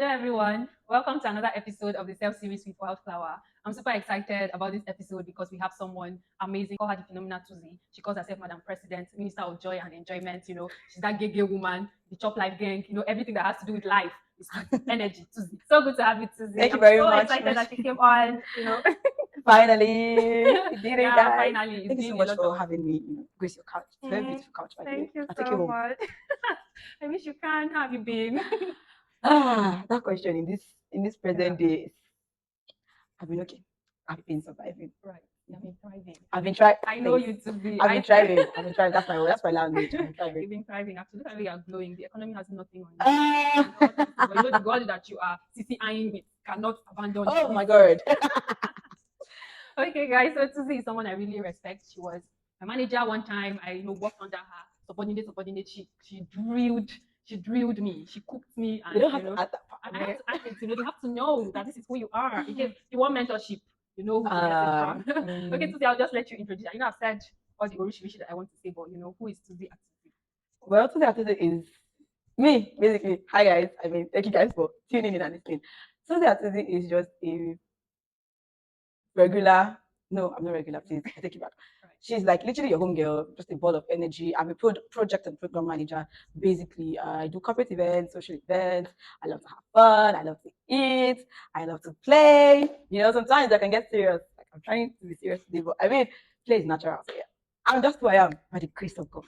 Hello, everyone. Welcome to another episode of the Self Series with Wildflower. I'm super excited about this episode because we have someone amazing. Call her the phenomenal Tuzzi. She calls herself Madamme President, Minister of Joy and Enjoyment. She's that gay woman, the chop life gang. Everything that has to do with life is energy. Tuzzi. So good to have you, Tuzzi. Thank you I'm very so much. excited that you came on. Finally, we did it, Yeah, guys. finally, it's Thank you so been a much lot for of. having me. Grace your couch. It's a very beautiful couch, by the way. Thank you I'll take you so home. much. I wish you can. How have you been? That question in this present day, I've been okay. I've been surviving. Right. You've been thriving. I've been trying. I know you to be. I've been thriving. I've been trying. That's my language. I've been thriving. You've been thriving. Actually, look at how you are glowing. The economy has nothing on you. Ah. But the God that you are CC eyeing with cannot abandon you. Oh my God. Okay, guys. So Tuzzi is someone I really respect. She was my manager one time. I worked under her. Subordinate. She drilled me. She cooked me, and You don't have to add that I part. have to add it. They have to know that this is who you are. In case you want mentorship, you know who to get it from. Okay, Tuzzi, I'll just let you introduce. I've said all the orishi that I want to say, but who is Tuzzi Atuzie? Well, Tuzzi Atuzie is me, basically. Hi, guys. Thank you guys for tuning in and listening. Tuzzi Atuzie is just a regular. No, I'm not regular. Please, I take it back. She's like literally your home girl, just a ball of energy. I'm a project and program manager. Basically, I do corporate events, social events. I love to have fun. I love to eat. I love to play. Sometimes I can get serious. Like I'm trying to be serious today, but play is natural. So yeah, I'm just who I am by the grace of God.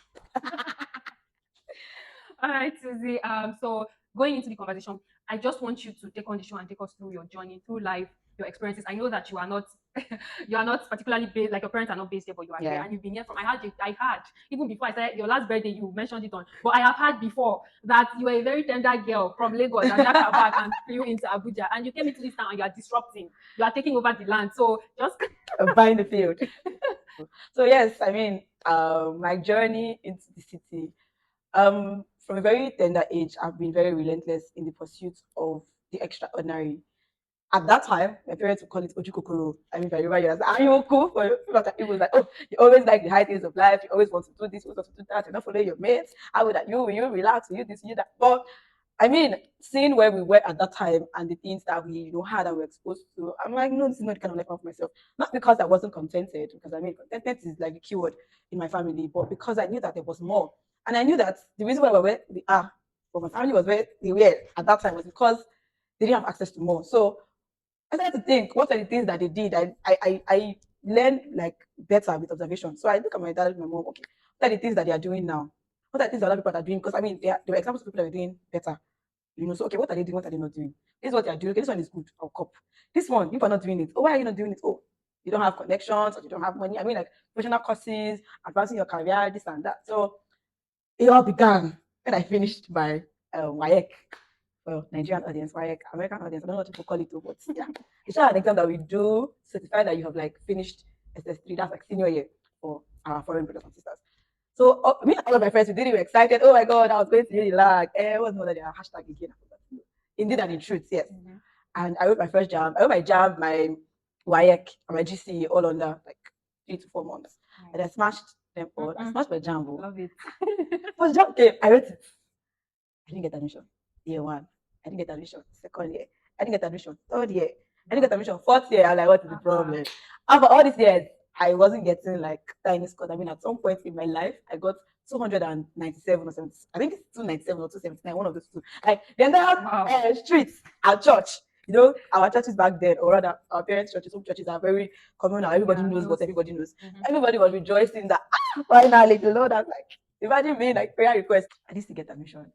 All right, Susie. So going into the conversation, I just want you to take on the show and take us through your journey, through life, your experiences. I know that you are not, you are not particularly based, like your parents are not based here, but you are here, and you've been here from. I had even before I said your last birthday, you mentioned it on, but I have had before that you were a very tender girl from Lagos that jacked her bag and flew into Abuja, and you came into this town and you are disrupting, you are taking over the land. So just buying the field. So yes, my journey into the city. From a very tender age, I've been very relentless in the pursuit of the extraordinary. At that time, my parents would call it Ojukokoro. If I remember, you are you cool? It was like, oh, you always like the high things of life. You always want to do this, you always want to do that. You're not following your mates. How would that you? Will you relax? Will you this? Will you that? But seeing where we were at that time and the things that we had and were exposed to, I'm like, no, this is not the kind of life I want for myself. Not because I wasn't contented, because contentment is like the keyword in my family, but because I knew that there was more. And I knew that the reason why we're where we are, but my family was where they were at that time was because they didn't have access to more. So I started to think, what are the things that they did? I learned like better with observation. So I look at my dad and my mom, okay, what are the things that they are doing now? What are the things that other people are doing? Because they were examples of people that were doing better. So okay, what are they doing? What are they not doing? This is what they are doing. Okay, this one is good. I'll cop. This one, you are not doing it. Oh, why are you not doing it? Oh, you don't have connections or you don't have money. Like professional courses, advancing your career, this and that. So it all began when I finished my WAEC. Well, Nigerian audience, WAEC, American audience, I don't know what people call it, but yeah. It's not an exam that we do certify that you have like finished SS3, that's like senior year for our foreign brothers and sisters. So me and all of my friends, we did it, we were excited. Oh my God, I was going to really lag. What's more than their hashtag again? Indeed and in truth, yes. Mm-hmm. And I wrote my first jam. I wrote my jam, my WAEC, and my GCE all under like 3 to 4 months. And I smashed them all. I smashed my jam. Love it. First jam came, I wrote it. I didn't get admission. Year one. I didn't get admission. Second year. I didn't get admission. Third year. I didn't get admission. Fourth year. I'm like, what is the problem? After all these years, I wasn't getting like tiny scores. At some point in my life, I got 297 or 70. I think it's 297 or 279, one of those two. Like the entire streets at church. Our churches back then, or rather our parents' churches, some churches are very communal. Everybody knows what everybody knows. Mm-hmm. Everybody was rejoicing that finally the Lord has like, imagine me like prayer request. I didn't still get admission.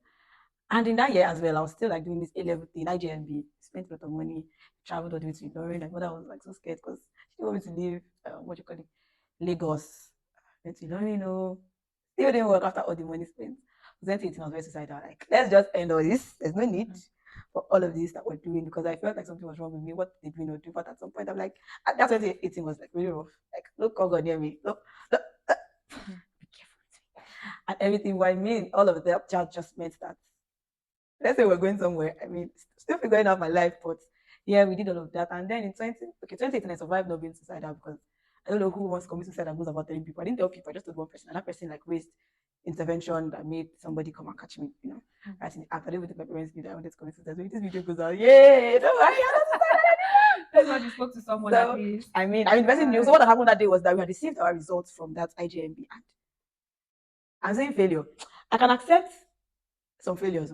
And in that year as well, I was still like doing this A-level thing, IJMB, spent a lot of money, traveled all the way to Ilorin. My mother was like so scared because she wanted me to leave, Lagos. Went to Ilorin, still didn't work after all the money spent. I was 18, I was very suicidal. Like, let's just end all this. There's no need for all of this that we're doing because I felt like something was wrong with me. What did we not do? But at some point, I'm like, that's 2018 was like really rough. Like, look, God near me. Look. Be careful with me. And everything, all of that just meant that let's say we're going somewhere. Still figuring out my life, but yeah, we did all of that. And then in 2018, I survived not being suicidal because I don't know who wants to commit suicide and goes about telling people. I didn't tell people, I just told one person, and that person like raised intervention that made somebody come and catch me, Mm. right in the act. I didn't even think my parents knew that I wanted to commit suicide. So this video goes out, yay! Don't worry, I'm not suicidal Thank God you spoke to someone at anymore. So least. I mean, the person knew. So what happened that day was that we had received our results from that IGMB, and I'm saying failure. I can accept some failures,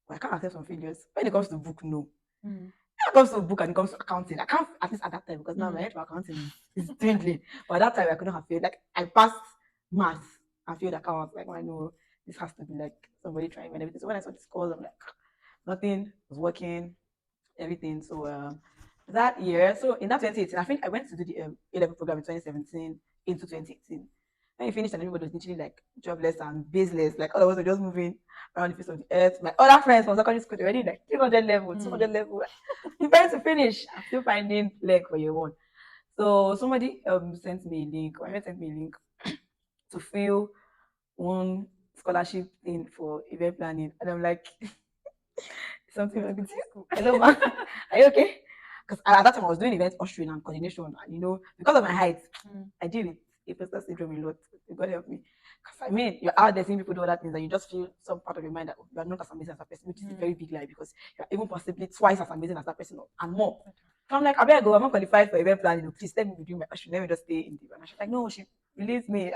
but I can't accept some failures. When it comes to book, no. Mm. When it comes to book and it comes to accounting, I can't, at least at that time, because now my head for accounting is dwindling. But at that time, I couldn't have failed. Like, I passed maths and failed accounts. Like, I know this has to be like somebody trying and everything. So when I saw the scores, I'm like, nothing was working, everything. So that year, so in that 2018, I think I went to do the A-level program in 2017 into 2018. When you finished, and everybody was literally like jobless and baseless, like all of us were just moving around the face of the earth. My other friends from secondary school, they're already like 300 level, 200 level. You're trying to finish. I'm still finding leg for year one. So somebody sent me a link, or I sent me a link to fill one scholarship thing for event planning. And I'm like, something wrong with you? Hello, ma. Are you okay? Because at that time I was doing event ushering and coordination, and because of my height, I deal with imposter syndrome a lot. God help me. Because I mean, you're out there seeing people do other things, and you just feel some part of your mind that you are not as amazing as that person, which is a very big lie, because you're even possibly twice as amazing as that person and more. So I'm like, I better go. I'm not qualified for event planning. Please let me do my ushering. Let me just stay in the. And she's like, no, she released me.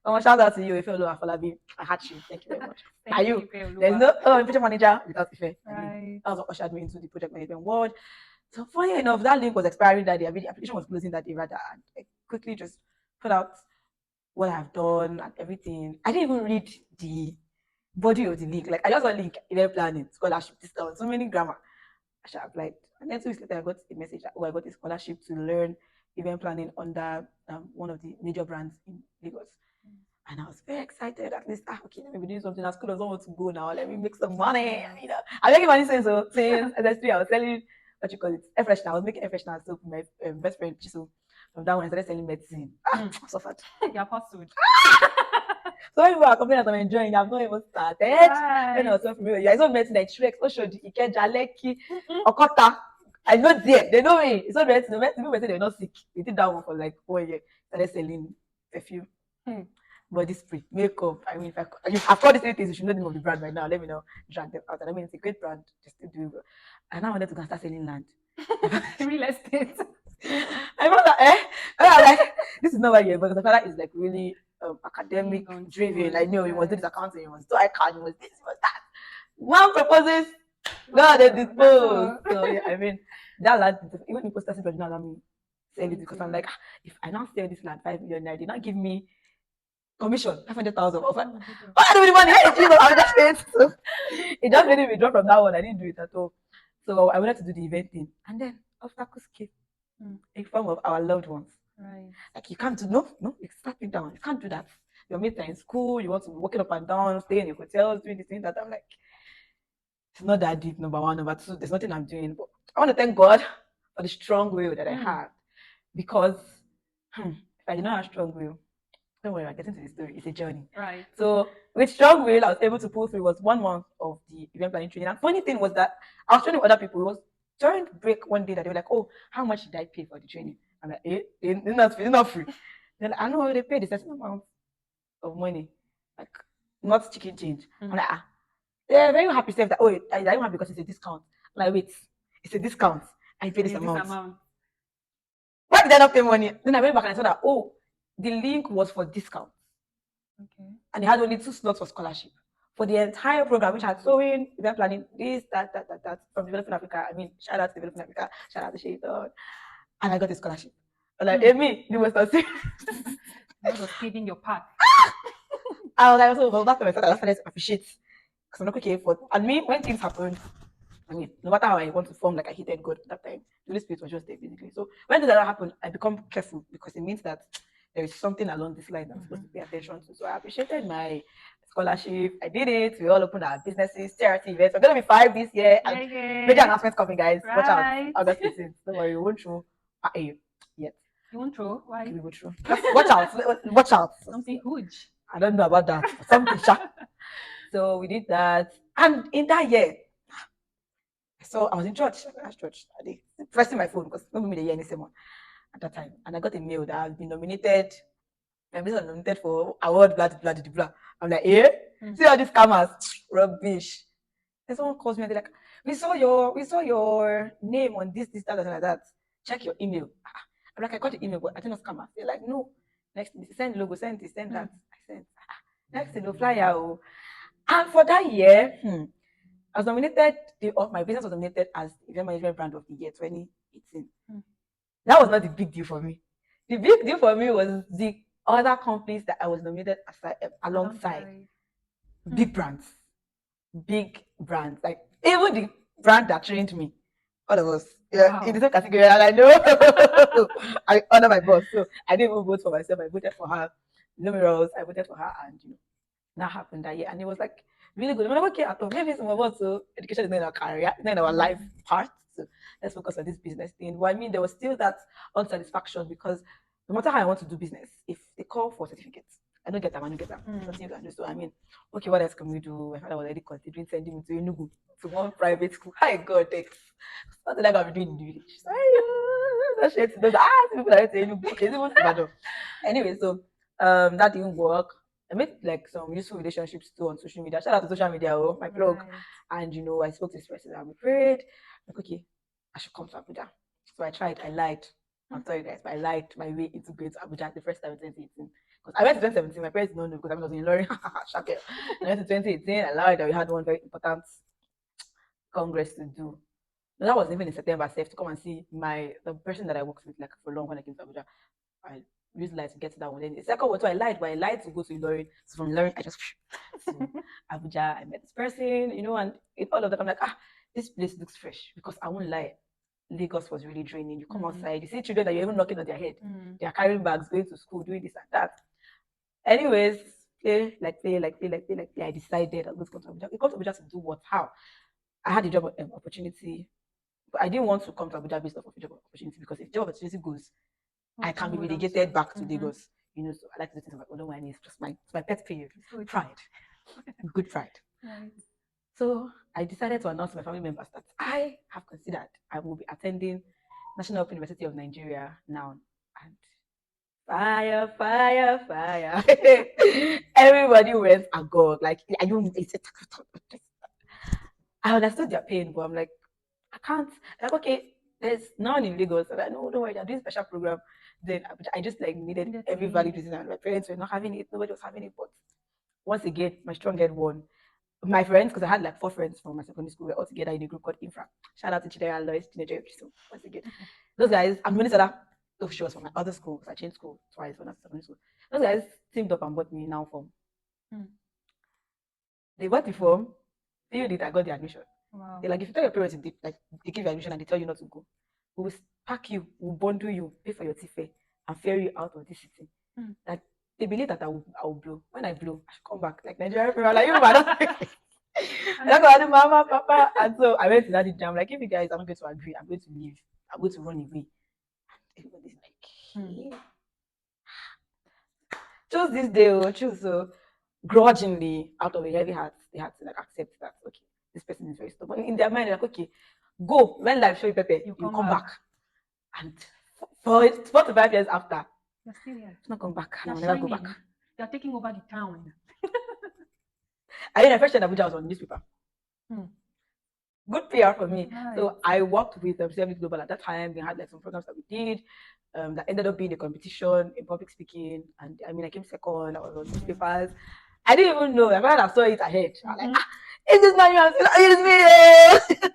Shout out to you, Ife Afolabi. I had you. Thank you very much. Are you? There's no project manager without Ife. Right. That was what ushered me into the project management world. So funny enough, that link was expiring that day. I mean, the application was closing that day rather, and I quickly just put out what I've done and everything. I didn't even read the body of the link. Like, I just saw link, event planning, scholarship, this stuff, so many grammar. I should have applied. And then 2 weeks later, I got a message that, I got a scholarship to learn event planning under one of the major brands in Lagos. And I was very excited. At least, okay, let me be doing something. At school doesn't want to go now. Let me make some money. I'm making money since SS3. I was selling, what you call it, air freshener. I was making air freshener soap with my best friend Chiso. From that one, I started selling medicine. I suffered. You're pursued. So when people are complaining that I'm enjoying, I've not even started. Right. When I was so familiar, I saw medicine like Shrek, Oshodi, Ikeja, Lekki, Okota. I know there. They know me. It's not medicine. People say they're not sick. We did that one for like 1 year. Started selling perfume. Body spray, makeup. I mean, I've got these 3 things, you should know the name of the brand right now. Let me know. Drag them out. And I mean, it's a great brand. Just to do it. And I wanted to go and start selling land. Real estate. I found that, I was like, this is not what you're, because the father is like really academic driven. I know you must do this accounting, you must do ICANN, you must this, you must that. One proposes, God, they dispose. So, yeah, I mean, that land, even imposter syndrome did not allow me sell it, because I'm like, if I now sell this land 5 million, they not give me commission 500,000. What I do with the money? Hey, Jesus, I just paid. So it just made me withdraw from that one. I didn't do it at all. So I wanted to do the event thing, and then obstacles came in form of our loved ones. Right. Like, you can't do no, it's stepping down. You can't do that. Your mates are in school, you want to be walking up and down, stay in your hotels, doing this thing, that. I'm like, it's not that deep, number one. Number two, there's nothing I'm doing. But I want to thank God for the strong will that I had. Because if I did not have strong will, don't worry, I'm getting to the story. It's a journey. Right. So with strong will, I was able to pull through. It was 1 month of the event planning training. And funny thing was that I was training with other people. It was during break one day that they were like, oh, how much did I pay for the training? I'm like, it's not free. They're like, I know they paid a certain amount of money, like not chicken change. I'm like, they're very happy saying that, oh, I don't have because it's a discount. I'm like, wait, it's a discount. I pay this amount. Why did I not pay money? Then I went back and I saw that, oh, the link was for discount. Okay. And they had only 2 slots for scholarship. For the entire program, which had sewing, event planning, this, that, from Developing Africa. I mean, shout out to Developing Africa, shout out to Shaitan. And I got a scholarship. I'm like, Amy, you must have seen. God was paving your path. I was like, so that's when I started to appreciate. Because I'm not okay for, and me, when things happen, I mean, no matter how I want to form, like I hated God at that time, the Holy Spirit was just there, basically. So when things like that happen, I become careful, because it means that there is something along this line I'm supposed to pay attention to. So I appreciated my scholarship. I did it. We all opened our businesses, charity events. We're going to be 5 this year. And major announcements coming, guys. Watch out. August 15th. Don't worry, we won't show yet. You won't throw? Why? We won't show. Watch out. Watch out. Something huge. I don't know about that. Something sharp. So we did that. And in that year, so I was in church. I was church. I did pressing my phone, because nobody made a year any sermon at that time. And I got a mail that I've been nominated My business was nominated for award, blah, blah, blah, blah. I'm like, eh? See all these scammers? Rubbish. Then someone calls me and they're like, we saw your name on this, that, like that. Check your email. I'm like, I got the email, but I don't know scammer. They're like, no. Next, send logo, send this, send that. I sent. Next thing, the flyer. Oh. And for that year, I was nominated, my business was nominated as Event Management Brand of the Year 2018. That was not the big deal for me. The big deal for me was the other companies that I was nominated alongside. Big brands. Big brands. Like, even the brand that trained me, all of us, in the same category. And I know I honor my boss. So I didn't even vote for myself. I voted for her. Numerals, I voted for her, and that happened that year. And it was like really good. I mean, okay, at all. Maybe some of us, so education is not in our career, it's not in our life part. So let's focus on this business thing. But I mean, there was still that unsatisfaction because no matter how I want to do business, if they call for certificates, I don't get them, I don't get them. Nothing you can do. So I mean, okay, what else can we do? My father was already considering sending me to Enugu to one private school. Hi God, thanks. Something like I've been doing in the village. Sorry, that shit. Those people that went to Enugu. Okay, it's even anyway, so that didn't work. I made like some useful relationships too on social media. Shout out to social media, my blog. And I spoke to this person and we prayed. Like, okay, I should come to Abuja. So I tried, I lied. I'm sorry guys, but I lied my way into going to Abuja the first time in 2018. Because I went to 2017, my parents don't know because I was in Lorry. Shaka. I went to 2018, I lied that we had one very important congress to do. No, that was even in September, safe to come and see the person that I worked with like for long when I came to Abuja. I used light to get to that one. Then the second one, so I lied, but I lied to go to Ilorin. So from Ilorin, I just to Abuja. I met this person, and in all of that, I'm like, this place looks fresh because I won't lie. Lagos was really draining. You come outside, you see children that you're even knocking on their head. They are carrying bags, going to school, doing this and that. Anyways, play. I decided I was going to Abuja. I come to Abuja to do what? How? I had a job opportunity, but I didn't want to come to Abuja based off of a job opportunity because if job opportunity goes, I can be relegated back to Lagos. So I like to do things like wine is just my pet peeve. Pride. Good pride. Right. So I decided to announce to my family members that I have considered I will be attending National Open University of Nigeria now. And fire, fire, fire. Everybody went agog. Like, I understood their pain, but I'm like, I can't. Like, okay, there's none in Lagos. And I know, don't worry, they're doing special program. Then I just like needed every valid reason, and my parents were not having it. Nobody was having it. But once again, my strong head won. My friends, because I had like 4 friends from my secondary school, were all together in a group called Infra. Shout out to Chidera, Lois, Teenager. So once again, those guys, I'm going to that. Oh, she was from my other school. So I changed school twice when I was secondary school. Those guys teamed up and bought me now form. They bought the form, filled it, I got the admission. Wow. They're like, if you tell your parents they give you admission and they tell you not to go, we will pack you, we'll bundle you, pay for your fare, and ferry you out of this city. Like, they believe that I will blow. When I blow, I should come back. Like Nigerian people are like, you I don't go to mama, papa. And so I went to that jam. Like, if you guys are not going to agree, I'm going to leave. I'm going to run away. Everybody's like, choose this day, choose. So grudgingly, out of a heavy heart, they had to like accept that, okay, this person is very stubborn. In their mind, they're like, okay, go. When life show you Pepe, you come back. And for 4 to 5 years after, you're still here. It's not come back. I'll never go back. You're taking over the town. I mean, I first said Abuja was on newspaper. Good PR for me. Nice. So I worked with CMD Global at that time. We had like some programs that we did that ended up being a competition in public speaking. And I mean, I came second. I was on newspapers. I didn't even know. I saw it ahead. I was like, is this not you? It's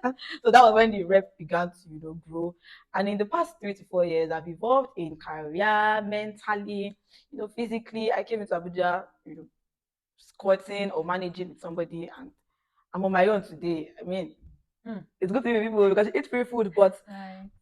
me. So that was when the rep began to grow. And in the past 3 to 4 years, I've evolved in career, mentally, physically. I came into Abuja, squatting or managing somebody, and I'm on my own today. I mean, it's good to be with people because you eat free food, but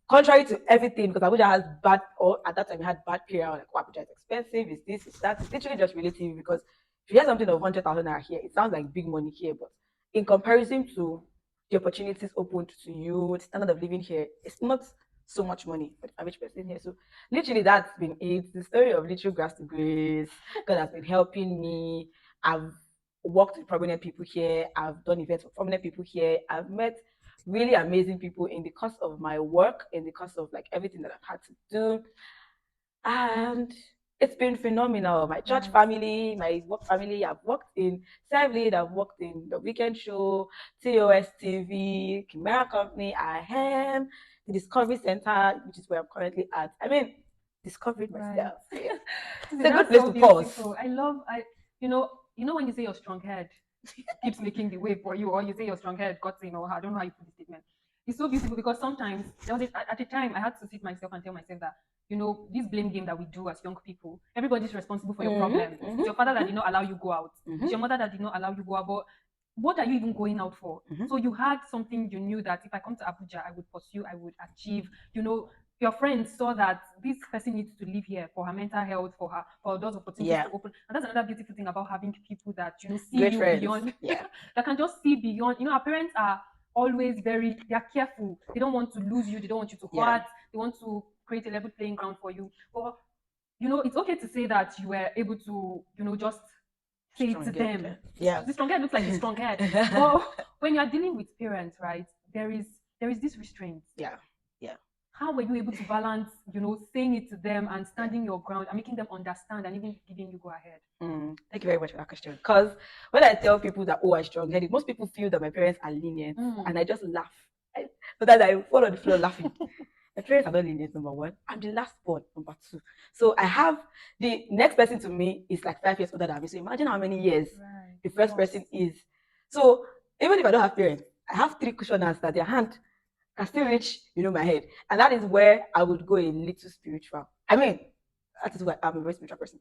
contrary to everything, because Abuja has bad, or at that time we had bad PR, like, oh, Abuja is expensive, is this, is that. It's literally just relative because if you have something of 100,000 naira here, it sounds like big money here, but in comparison to the opportunities opened to you, the standard of living here, it's not so much money for the average person here. So literally that's been it. The story of literal grass to grace. God has been helping me. I've worked with prominent people here. I've done events with prominent people here. I've met really amazing people in the course of my work, in the course of like everything that I've had to do. And It's been phenomenal. My church family, my work family, I've worked in Serve I've worked in The Weekend Show, TOS TV, Chimera Company, IHEM, the Discovery Center, which is where I'm currently at. I mean, discovering Right. myself. Yeah. It's See, a good that's place so to pause. beautiful. I love when you say your strong head keeps making the way for you, or you say your strong head got or I don't know how you put the statement. It's so beautiful because sometimes at the time I had to sit myself and tell myself that this blame game that we do as young people, everybody's responsible for your problems. Mm-hmm, It's your father that did not allow you go out. mm-hmm, It's your mother that did not allow you go out. But what are you even going out for? mm-hmm. So you had something you knew that if I come to Abuja, I would pursue, I would achieve. Your friends saw that this person needs to live here for her mental health, for those opportunities Yeah. to open. And that's another beautiful thing about having people that see Great you friends. beyond, Yeah. that can just see beyond. Our parents are always they're careful. They don't want to lose you. They don't want you to Yeah. hurt. They want to create a level playing ground for you. But it's okay to say that you were able to, just say it to Strong head. them. Yeah. The strong head looks like the strong head. But when you're dealing with parents, right, there is this restraint. Yeah. Yeah. How were you able to balance, saying it to them and standing your ground and making them understand and even giving you go ahead? Thank you very much for that question. Because when I tell people that, oh, I'm strong headed, most people feel that my parents are lenient, and I just laugh. So that I fall on the floor laughing. My parents are not lenient, number one. I'm the last born, number two. So I have the next person to me is like 5 years older than me. So imagine how many years Right. the first person is. So even if I don't have parents, I have three cushioners that their hand can still reach, my head. And that is where I would go a little spiritual. I mean, that is why I'm a very spiritual person.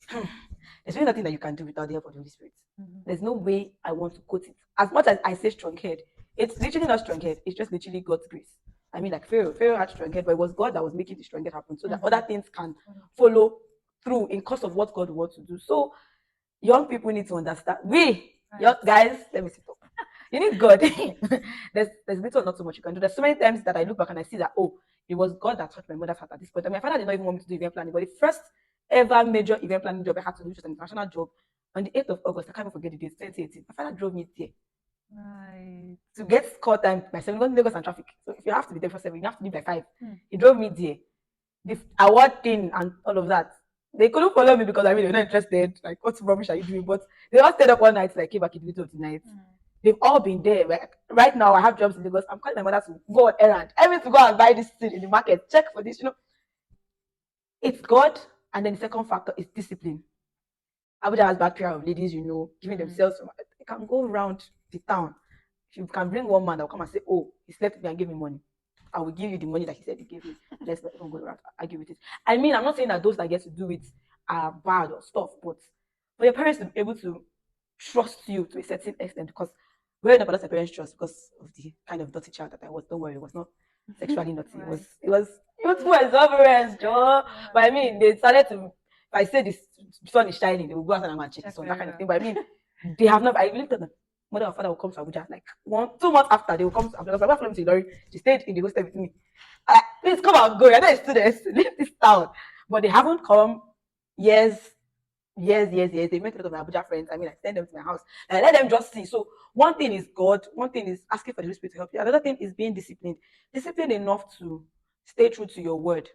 There's really nothing that you can do without the help of the Holy Spirit. Mm-hmm. There's no way I want to quote it. As much as I say strong head, it's literally not strong head. It's just literally God's grace. I mean, like Pharaoh had strong head, but it was God that was making the strong head happen so that other things can follow through in course of what God wants to do. So young people need to understand. Young guys, let me sit up. You need God. there's little or not so much you can do. There's so many times that I look back and I see that, oh, it was God that taught my mother's heart at this point. And my father did not even want me to do event planning, but the first ever major event planning job I had to do, which was an international job, on the 8th of August, I can't even forget the date, 2018. My father drove me there. Right. To get call time by 7, because Lagos and traffic. So if you have to be there for 7, you have to leave by 5. He drove me there. The award thing and all of that. They couldn't follow me because they were not interested. Like, what rubbish are you doing? But they all stayed up all night, like, came back in the middle of the night. They've all been there. Like, right now, I have jobs in Lagos. I'm calling my mother to go on errand. I mean, to go and buy this thing in the market, check for this. It's God. And then the second factor is discipline. Abuja has bacteria of ladies, giving themselves. They can go around the town. If you can bring one man that will come and say, oh, he slept with me and gave me money, I will give you the money that he said he gave me. Let's not even go around argue with it. I mean, I'm not saying that those that get to do it are bad or stuff, but for your parents to be able to trust you to a certain extent, because growing up, I lost my parents' trust because of the kind of dirty child that I was. Don't worry, it was not sexually naughty. Right. It was youthful exuberance, Joe. But I mean, they started to. If I say this sun is shining, they will go outside and go and check the sun, that kind of thing. But I mean, they have not. I believe that the mother or father will come to Abuja like 2 months after they will come to Abuja. Because my mother flew to Ilorin. She stayed in the hostel with me. Please come and go. You're not a student. Leave this town. But they haven't come years. They met a lot of my Abuja friends. I mean, I send them to my house. And I let them just see. So one thing is God. One thing is asking for the Holy Spirit to help you. Another thing is being disciplined. Disciplined enough to stay true to your word.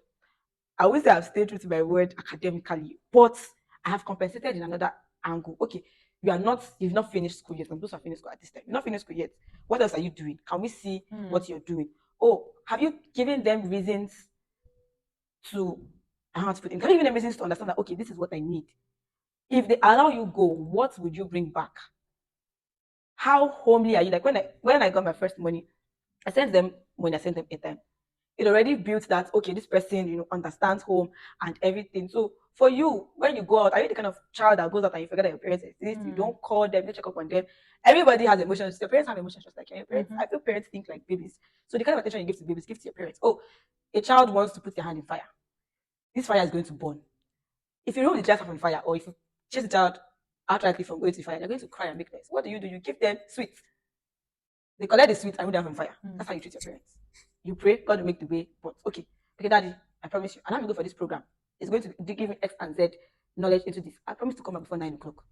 I would say I've stayed true to my word academically, but I have compensated in another angle. Okay, you've not finished school yet. I'm supposed to have finished school at this time. You've not finished school yet. What else are you doing? Can we see what you're doing? Oh, have you given them reasons to, how to put in? Can you give them reasons to understand that, okay, this is what I need? If they allow you go, what would you bring back? How homely are you? Like when I got my first money, I sent them money, I sent them airtime. It already built that, okay, this person, understands home and everything. So for you, when you go out, are you the kind of child that goes out and you forget that your parents exist? You don't call them, you check up on them. Everybody has emotions. Your parents have emotions just like your parents. I feel parents think like babies. So the kind of attention you give to babies, give to your parents. Oh, a child wants to put their hand in fire. This fire is going to burn. If you remove the child from fire, or if you chase the child outrightly from going to the fire, they're going to cry and make noise. What do? You give them sweets. They collect the sweets and remove them from fire. That's how you treat your parents. You pray, God will make the way. But okay, daddy, I promise you. And I'm going to go for this program. It's going to give me X and Z knowledge into this. I promise to come back before 9 o'clock.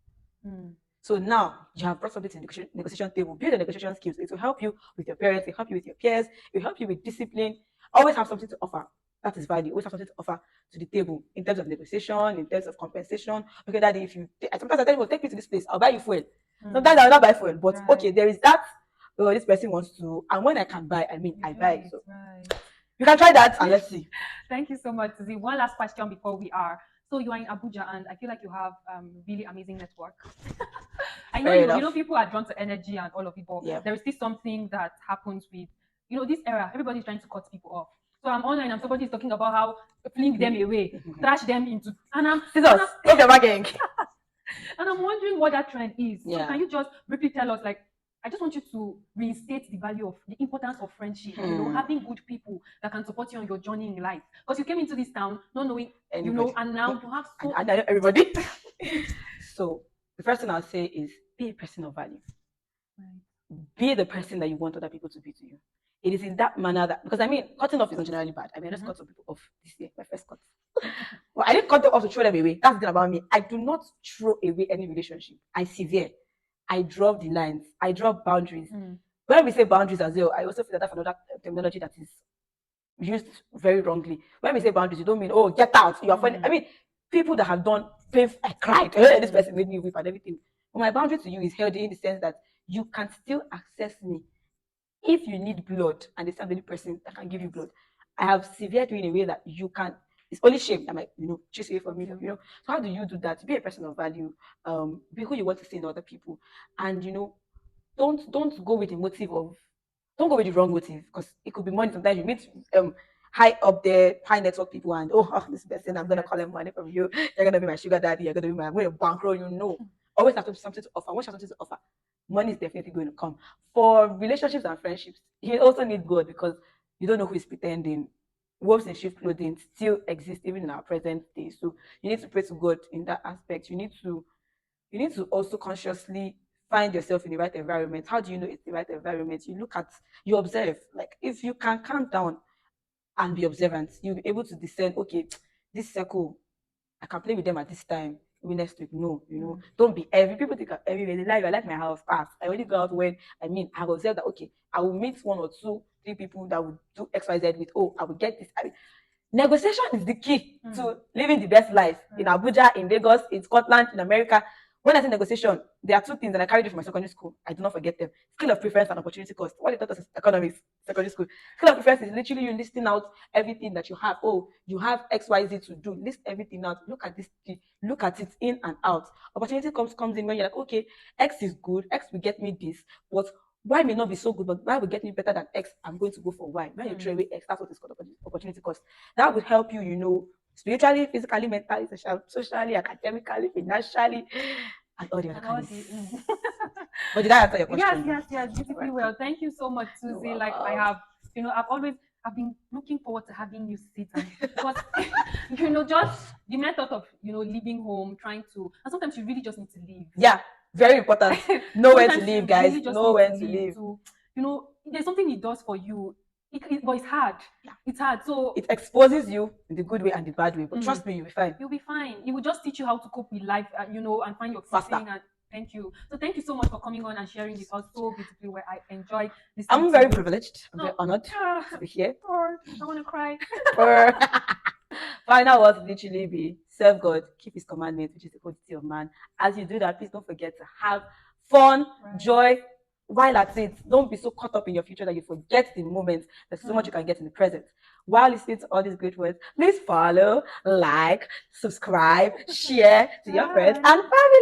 So now you have brought something to the negotiation table. Build the negotiation skills. It will help you with your parents. It will help you with your peers. It will help you with discipline. Always have something to offer. That is value. You always have something to offer to the table in terms of negotiation, in terms of compensation. Okay, daddy, if you sometimes I tell you, take me to this place, I'll buy you fuel. Sometimes I will not buy fuel, but okay, there is that. Oh, this person wants to, and when I can buy, I mean, I buy. So you can try that and let's see. Thank you so much, Tuzzi. One last question before we are. So you are in Abuja, and I feel like you have really amazing network. I know you know people are drawn to energy and all of it, but there is still something that happens with this era. Everybody's trying to cut people off. So I'm online and somebody's talking about how fling them away, trash them into, and I'm scissors, stop your bagging. And I'm wondering what that trend is. So can you just briefly tell us, like, I just want you to reinstate the value of the importance of friendship, having good people that can support you on your journey in life. Because you came into this town not knowing, anybody. And now you have so I know everybody. So the first thing I'll say is be a person of value. Right. Be the person that you want other people to be to you. It is in that manner that, because I mean, cutting off is not generally bad. I mean, I just cut some people off this year, my first cut. Well, I didn't cut them off to throw them away. That's the thing about me. I do not throw away any relationship. I severe. I draw the lines. I draw boundaries. When we say boundaries as well, I also feel that that's another terminology that is used very wrongly. When we say boundaries, you don't mean, oh, get out. You are funny. I mean, people that have done, I cried. This person made me weep and everything. But my boundary to you is healthy in the sense that you can still access me if you need blood, and there's the only person that can give you blood. I have severed you in a way that you can. It's only shame that might, chase away from me. So how do you do that? Be a person of value. Be who you want to see in other people, and don't go with the motive of, don't go with the wrong motive, because it could be money. Sometimes you meet high up there, high network people, and this person, I'm gonna call them money from you. You're gonna be my sugar daddy. You're gonna be I'm gonna bankroll you. No, always have something to offer. Once you have something to offer, money is definitely going to come. For relationships and friendships, you also need God, because you don't know who is pretending. Wolves in sheep clothing still exist even in our present day. So you need to pray to God in that aspect. You need to also consciously find yourself in the right environment. How do you know it's the right environment? You observe. Like, if you can calm down and be observant, you'll be able to discern, okay, this circle, I can play with them at this time. Maybe next week, no, don't be every. People think every day. I like my house pass. I only go out when I will say that, okay, I will meet 1 or 2, 3 people that will do XYZ with. Oh, I will get this. Negotiation is the key to living the best life in Abuja, in Lagos, in Scotland, in America. When I say negotiation, there are 2 things that I carried from my secondary school. I do not forget them. Skill of preference and opportunity cost. What they taught us is economics, secondary school. Skill of preference is literally you listing out everything that you have. Oh, you have XYZ to do. List everything out. Look at this. Look at it in and out. Opportunity comes in when you're like, okay, X is good. X will get me this. But Y may not be so good, but Y will get me better than X. I'm going to go for Y. When you throw away X, that's what is called opportunity cost. That would help you, spiritually, physically, mentally, socially, academically, financially, and all the other kinds. But did I answer your question? Yes, beautifully well. Thank you so much, Tuzzi. Like, I've been looking forward to having you sit because just the method of leaving home, trying to, and sometimes you really just need to leave. Yeah, very important. Know when to leave, guys. Really know when to leave. There's something it does for you. But it's hard. Yeah. It's hard. So it exposes you in the good way and the bad way. But trust me, you'll be fine. You'll be fine. It will just teach you how to cope with life, and find your footing. And thank you. So thank you so much for coming on and sharing this all so beautifully. Where I enjoyed this. I'm very privileged. I'm very honored to be here. I want to cry. Final words literally be serve God, keep His commandments, which is the quality of man. As you do that, please don't forget to have fun, joy. While at it, don't be so caught up in your future that you forget the moment. There's so much you can get in the present. While listening to all these great words, please follow, like, subscribe, share to your friends and family.